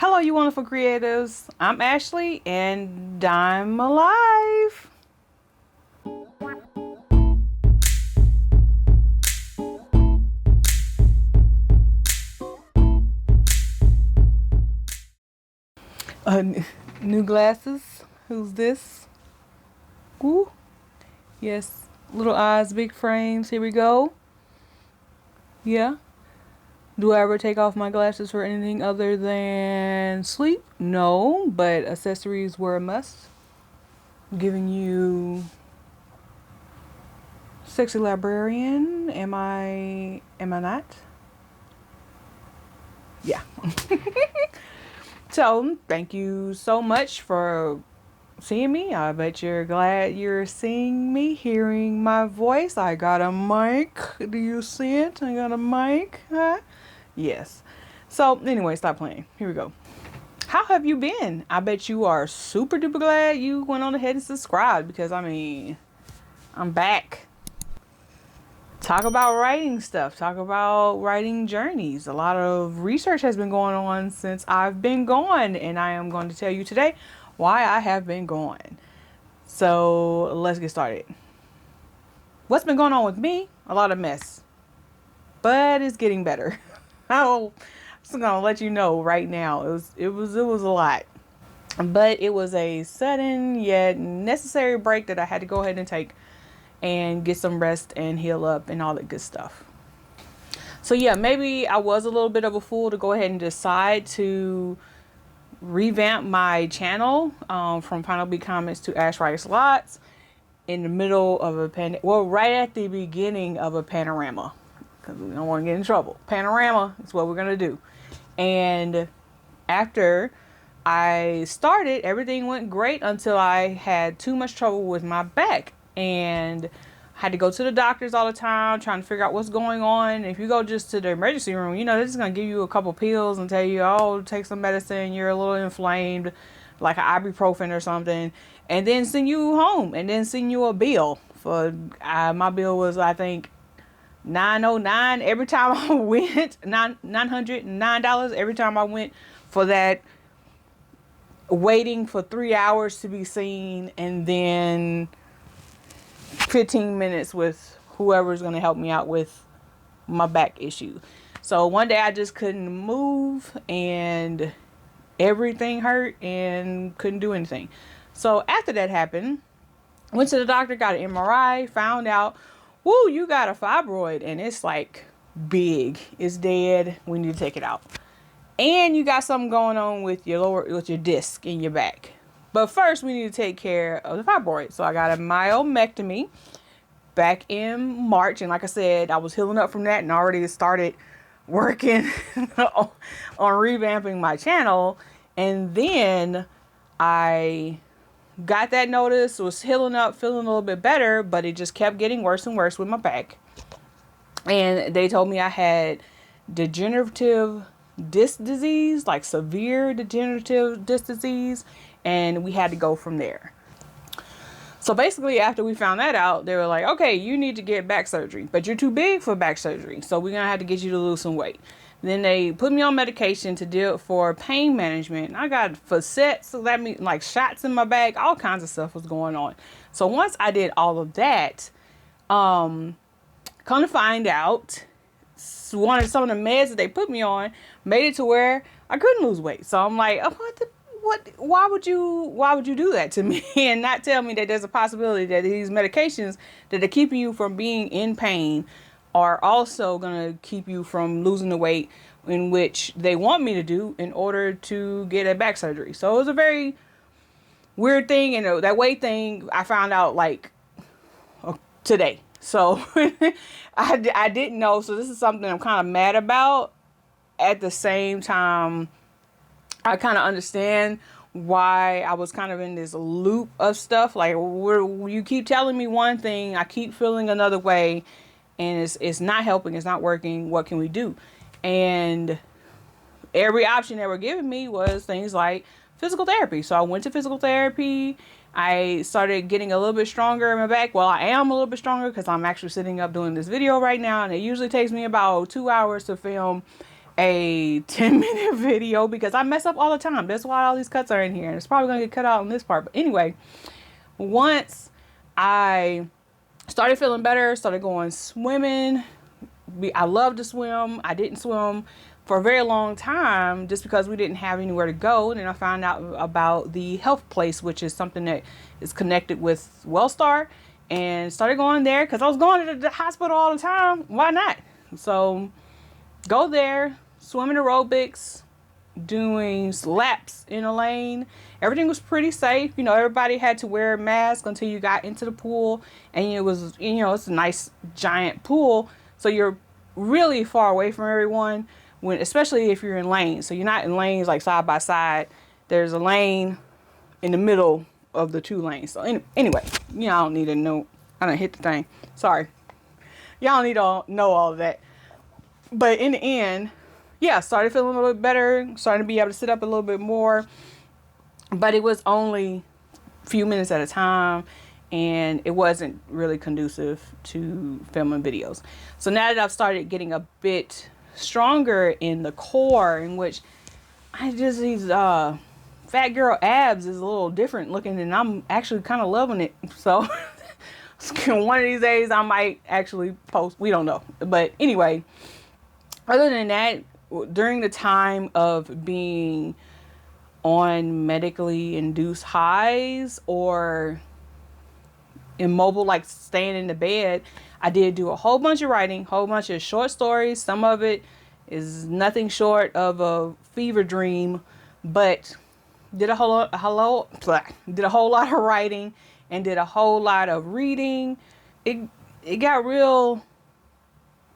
Hello, you wonderful creatives. I'm Ashley and I'm alive. New glasses. Who's this? Ooh. Yes. Little eyes, big frames. Here we go. Yeah. Do I ever take off my glasses for anything other than sleep? No, but accessories were a must. Giving you sexy librarian. Am I not? Yeah. So, thank you so much for seeing me. I bet you're glad you're seeing me, hearing my voice. I got a mic. Do you see it? I got a mic. Huh? Yes. So, anyway, stop playing. Here we go. How have you been? I bet you are super duper glad you went on ahead and subscribed because, I'm back. Talk about writing stuff. Talk about writing journeys. A lot of research has been going on since I've been gone, and I am going to tell you today why I have been gone. So let's get started. What's been going on with me? A lot of mess, but it's getting better. I'm just gonna let you know right now. It was a lot, but it was a sudden yet necessary break that I had to go ahead and take and get some rest and heal up and all that good stuff. So yeah, maybe I was a little bit of a fool to go ahead and decide to revamp my channel from Final Beat Comments to Ash Writes Lots in the middle of right at the beginning of a panorama, because we don't want to get in trouble. Panorama is what we're gonna do. And after I started, everything went great until I had too much trouble with my back and had to go to the doctors all the time trying to figure out what's going on. If you go just to the emergency room, they're just going to give you a couple pills and tell you, oh, take some medicine, you're a little inflamed, like an ibuprofen or something, and then send you home and then send you a bill for my bill was, I think, $909 every time I went. $909 every time I went for that, waiting for 3 hours to be seen, and then 15 minutes with whoever's going to help me out with my back issue. So one day I just couldn't move and everything hurt and couldn't do anything. So after that happened, went to the doctor, got an MRI, found out, woo, you got a fibroid and it's like big. It's dead. We need to take it out. And you got something going on with your disc in your back. But first, we need to take care of the fibroid. So I got a myomectomy back in March. And like I said, I was healing up from that and already started working on revamping my channel. And then I got that notice, was healing up, feeling a little bit better, but it just kept getting worse and worse with my back. And they told me I had degenerative disc disease, like severe degenerative disc disease, and we had to go from there. So basically, after we found that out, they were like, okay, you need to get back surgery, but you're too big for back surgery, so we're gonna have to get you to lose some weight. Then they put me on medication to deal for pain management. I got facets, so that means like shots in my back, all kinds of stuff was going on. So once I did all of that, come to find out, some of the meds that they put me on made it to where I couldn't lose weight. So I'm like, oh, why would you do that to me and not tell me that there's a possibility that these medications that are keeping you from being in pain are also going to keep you from losing the weight in which they want me to do in order to get a back surgery. So it was a very weird thing. And that weight thing I found out like today. So I didn't know. So this is something I'm kind of mad about. At the same time, I kind of understand why I was kind of in this loop of stuff. Like, you keep telling me one thing, I keep feeling another way, and it's not helping, it's not working. What can we do? And every option they were giving me was things like physical therapy. So I went to physical therapy. I started getting a little bit stronger in my back. Well, I am a little bit stronger because I'm actually sitting up doing this video right now, and it usually takes me about 2 hours to film a 10-minute video because I mess up all the time. That's why all these cuts are in here. And it's probably going to get cut out in this part. But anyway, once I started feeling better, started going swimming. I love to swim. I didn't swim for a very long time just because we didn't have anywhere to go. And then I found out about the Health Place, which is something that is connected with Wellstar, and started going there because I was going to the hospital all the time. Why not? So go there, swimming aerobics, doing laps in a lane. Everything was pretty safe. You know, everybody had to wear a mask until you got into the pool. And it was, you know, it's a nice giant pool. So you're really far away from everyone, when, especially if you're in lanes. So you're not in lanes like side by side. There's a lane in the middle of the two lanes. So anyway, y'all don't need to know. I done hit the thing. Sorry. Y'all don't need to know all of that. But in the end, yeah, started feeling a little bit better. Starting to be able to sit up a little bit more. But it was only a few minutes at a time. And it wasn't really conducive to filming videos. So now that I've started getting a bit stronger in the core, in which I just, these fat girl abs is a little different looking, and I'm actually kind of loving it. So one of these days I might actually post. We don't know. But anyway, other than that, during the time of being on medically induced highs or immobile, like staying in the bed, I did do a whole bunch of writing, whole bunch of short stories. Some of it is nothing short of a fever dream, but did a whole lot of writing and did a whole lot of reading. It got real,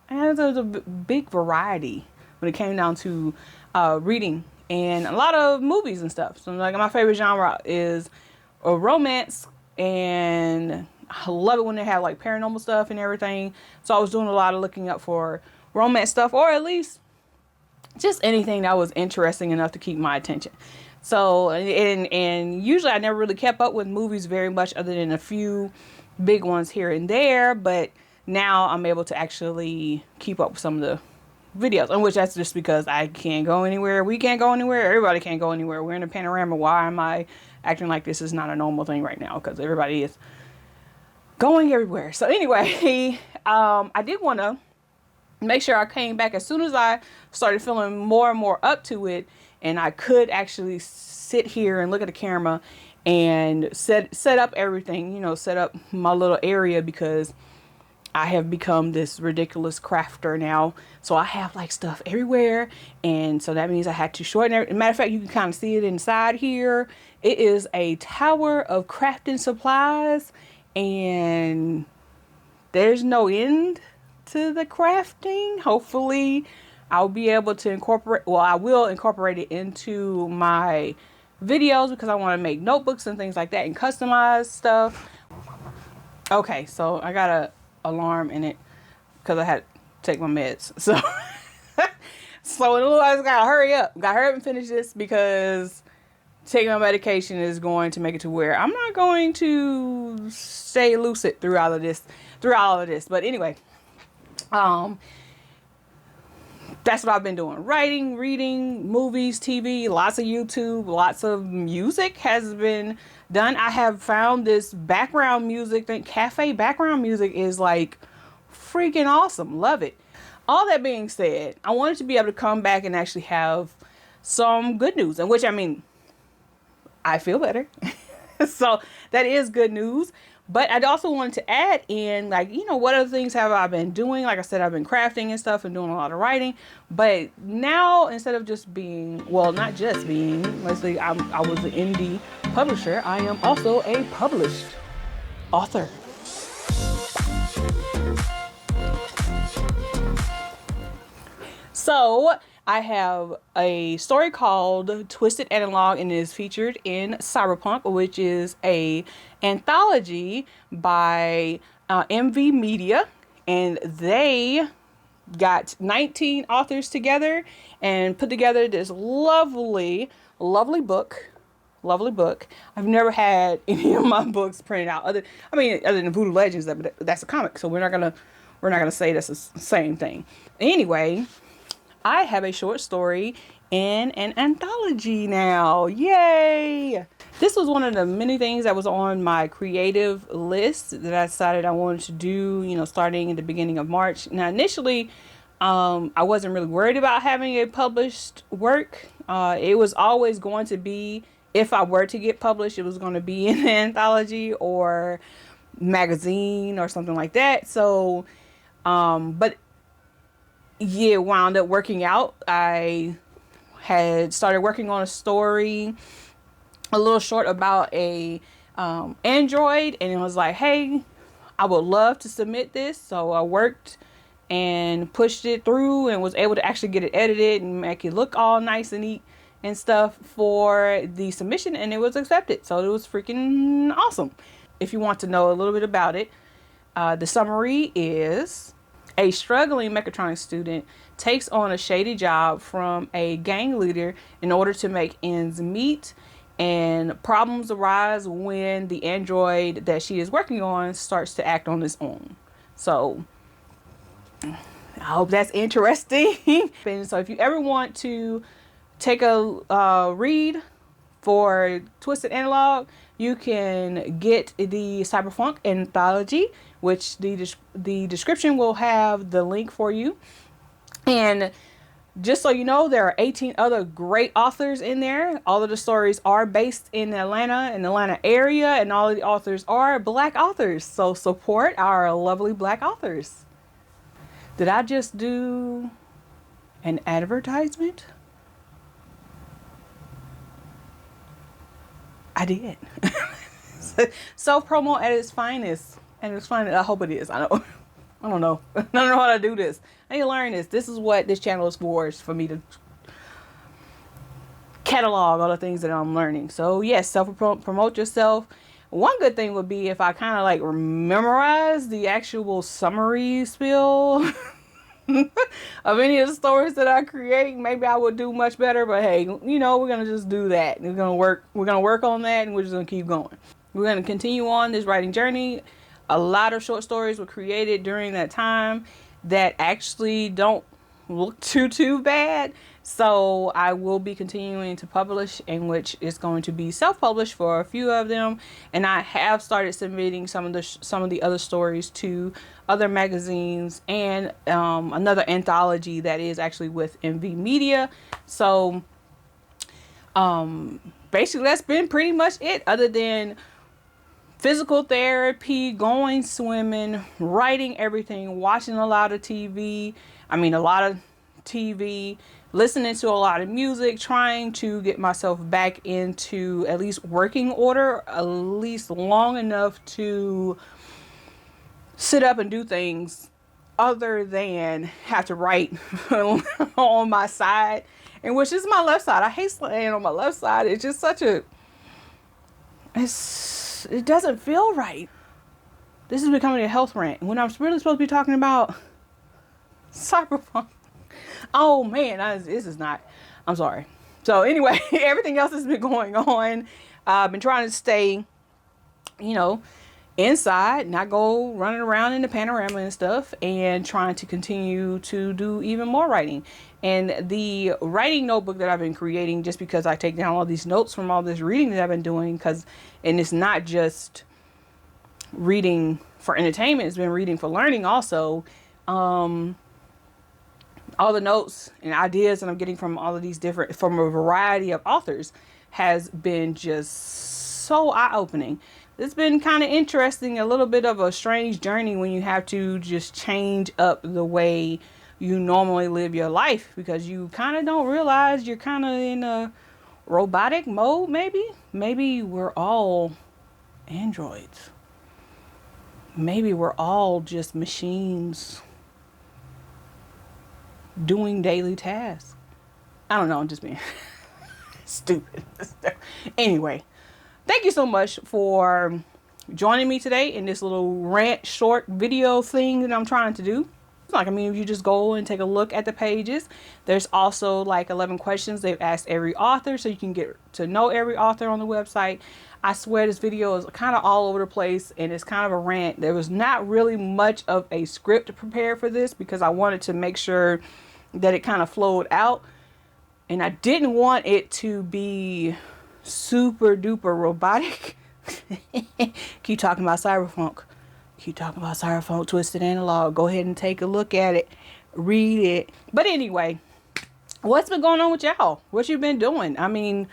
and there was a big variety when it came down to reading, and a lot of movies and stuff. So like my favorite genre is a romance, and I love it when they have like paranormal stuff and everything. So I was doing a lot of looking up for romance stuff, or at least just anything that was interesting enough to keep my attention. So, and usually I never really kept up with movies very much, other than a few big ones here and there. But now I'm able to actually keep up with some of the videos, and which that's just because I can't go anywhere. We can't go anywhere. Everybody can't go anywhere. We're in a panorama. Why am I acting like this is not a normal thing right now? Because everybody is going everywhere. So anyway, I did want to make sure I came back as soon as I started feeling more and more up to it, and I could actually sit here and look at the camera and set up everything, you know, set up my little area, because I have become this ridiculous crafter now. So I have like stuff everywhere. And so that means I had to shorten it. Matter of fact, you can kind of see it inside here. It is a tower of crafting supplies, and there's no end to the crafting. Hopefully I'll be able to I will incorporate it into my videos, because I want to make notebooks and things like that and customize stuff. Okay, so I got a alarm in it because I had to take my meds. So so in a little while, I gotta hurry up and finish this, because taking my medication is going to make it to where I'm not going to stay lucid through all of this. But anyway, that's what I've been doing. Writing, reading, movies, TV, lots of YouTube, lots of music has been done. I have found this background music thing. Cafe background music is like freaking awesome. Love it. All that being said, I wanted to be able to come back and actually have some good news, in which, I mean, I feel better. So that is good news. But I'd also wanted to add in, like, you know, what other things have I been doing? Like I said, I've been crafting and stuff and doing a lot of writing. But now, instead of just being, well, not just being, let's say I was an indie publisher, I am also a published author. So I have a story called Twisted Analog, and it is featured in Cyberpunk, which is a anthology by MV Media, and they got 19 authors together and put together this lovely book. I've never had any of my books printed out other than Voodoo Legends. That's a comic, so we're not gonna say that's the same thing. Anyway, I have a short story in an anthology now. Yay! This was one of the many things that was on my creative list that I decided I wanted to do, starting in the beginning of March. Now, initially, I wasn't really worried about having a published work. It was always going to be, if I were to get published, it was going to be in an anthology or magazine or something like that. So, but yeah, wound up working out. I had started working on a story, a little short about a android, and it was like, hey, I would love to submit this. So I worked and pushed it through and was able to actually get it edited and make it look all nice and neat and stuff for the submission, and it was accepted. So it was freaking awesome. If you want to know a little bit about it, the summary is: a struggling mechatronics student takes on a shady job from a gang leader in order to make ends meet, and problems arise when the android that she is working on starts to act on its own. So I hope that's interesting. And so if you ever want to take a read for Twisted Analog, you can get the Cyberpunk anthology, which the description will have the link for you. And just so you know, there are 18 other great authors in there. All of the stories are based in Atlanta area, and all of the authors are Black authors. So support our lovely Black authors. Did I just do an advertisement? I did. Self promo at its finest. I hope it is. I don't know. I don't know how to do this. I need to learn this. This is what this channel is for. Is for me to catalog all the things that I'm learning. So yes, promote yourself. One good thing would be if I kind of like memorize the actual summary spiel of any of the stories that I create. Maybe I would do much better, but hey, we're gonna just do that. We're gonna work on that, and we're just gonna keep going. We're gonna continue on this writing journey. A lot of short stories were created during that time that actually don't look too bad. So I will be continuing to publish, in which is going to be self-published for a few of them, and I have started submitting some of the other stories to other magazines and another anthology that is actually with MV Media. So basically that's been pretty much it, other than physical therapy, going swimming, writing everything, watching a lot of TV, listening to a lot of music, trying to get myself back into at least working order, at least long enough to sit up and do things other than have to write on my side, and which is my left side. I hate slaying on my left side. It's just it doesn't feel right. This is becoming a health rant when I'm really supposed to be talking about Cyberpunk. Oh man, this is not. I'm sorry. So anyway, everything else has been going on. I've been trying to stay, inside, not go running around in the panorama and stuff, and trying to continue to do even more writing. And the writing notebook that I've been creating, just because I take down all these notes from all this reading that I've been doing, and it's not just reading for entertainment, it's been reading for learning also. All the notes and ideas that I'm getting from all of these from a variety of authors has been just so eye-opening. It's been kind of interesting, a little bit of a strange journey when you have to just change up the way you normally live your life, because you kind of don't realize you're kind of in a robotic mode. Maybe we're all androids. Maybe we're all just machines doing daily tasks. I don't know, I'm just being stupid. Anyway, thank you so much for joining me today in this little rant short video thing that I'm trying to do. If you just go and take a look at the pages, there's also like 11 questions they've asked every author, so you can get to know every author on the website. I swear this video is kind of all over the place, and it's kind of a rant. There was not really much of a script prepared for this, because I wanted to make sure that it kind of flowed out. And I didn't want it to be super duper robotic. Keep talking about cyberpunk. Keep talking about cyberpunk, Twisted Analog. Go ahead and take a look at it. Read it. But anyway, what's been going on with y'all? What you been doing? I mean,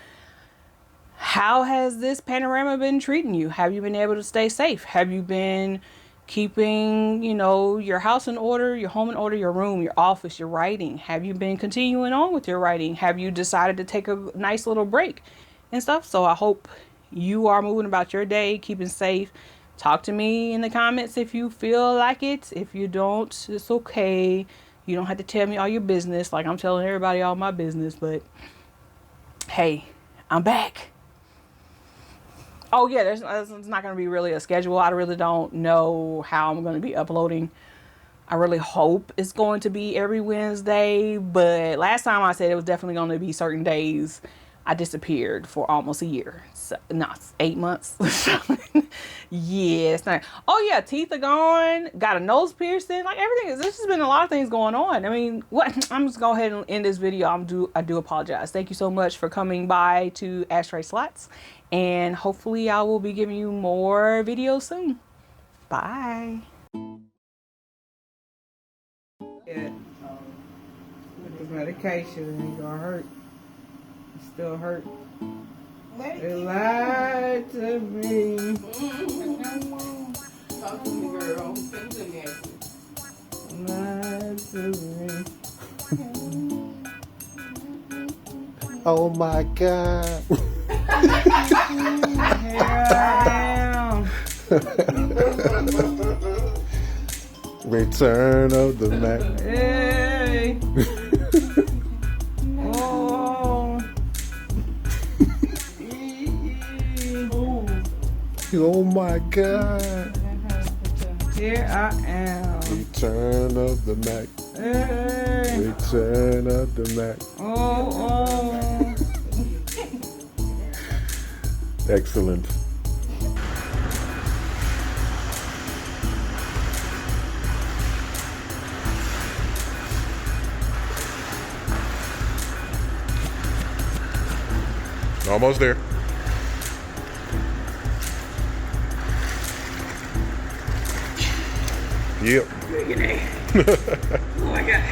how has this panorama been treating you? Have you been able to stay safe? Have you been keeping, you know, your house in order, your home in order, your room, your office, your writing? Have you been continuing on with your writing? Have you decided to take a nice little break and stuff? So I hope you are moving about your day, keeping safe. Talk to me in the comments if you feel like it. If you don't, it's okay. You don't have to tell me all your business like I'm telling everybody all my business, but hey, I'm back. Oh yeah, there's not going to be really a schedule. I really don't know how I'm going to be uploading. I really hope it's going to be every Wednesday, but last time I said it was definitely going to be certain days. I disappeared for almost a year. So, no, 8 months. Yeah, it's not. Oh yeah, teeth are gone. Got a nose piercing. Like everything. There's just been a lot of things going on. I mean, what? I'm just go ahead and end this video. I do apologize. Thank you so much for coming by to Ashtray Slots, and hopefully I will be giving you more videos soon. Bye. Yeah. With the medication, it ain't gonna hurt. It still hurt. They lied to me. Talk to me, girl. Lied to me. Oh my God. Here I am. Return of the Mac. Hey. Oh. Oh my God. Here I am. Return of the Mac. Hey. Return of the Mac. Oh. Excellent. Almost there. Yep. Oh my God.